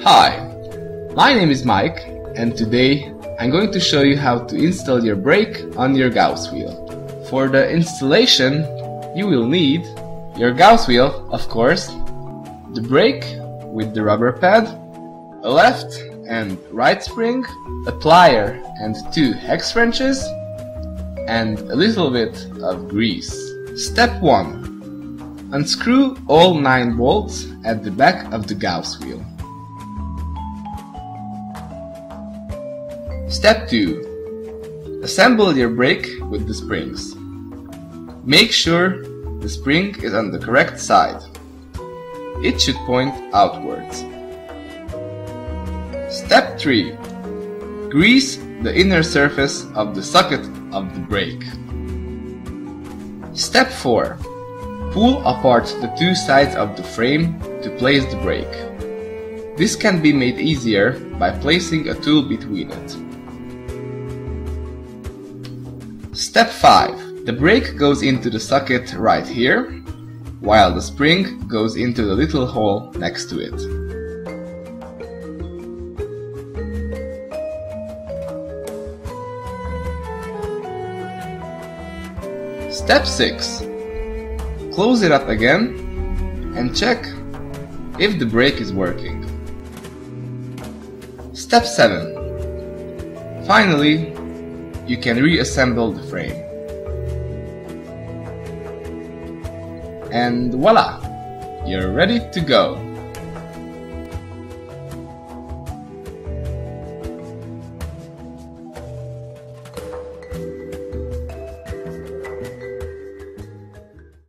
Hi, my name is Mike, and today I'm going to show you how to install your brake on your GausWheel. For the installation, you will need your GausWheel, of course, the brake with the rubber pad, a left and right spring, a plier and 2 hex wrenches, and a little bit of grease. Step 1. Unscrew all 9 bolts at the back of the GausWheel. Step 2. Assemble your brake with the springs. Make sure the spring is on the correct side. It should point outwards. Step 3. Grease the inner surface of the socket of the brake. Step 4. Pull apart the 2 sides of the frame to place the brake. This can be made easier by placing a tool between it. Step 5. The brake goes into the socket right here, while the spring goes into the little hole next to it. Step 6. Close it up again and check if the brake is working. Step 7. Finally, you can reassemble the frame. And voila! You're ready to go!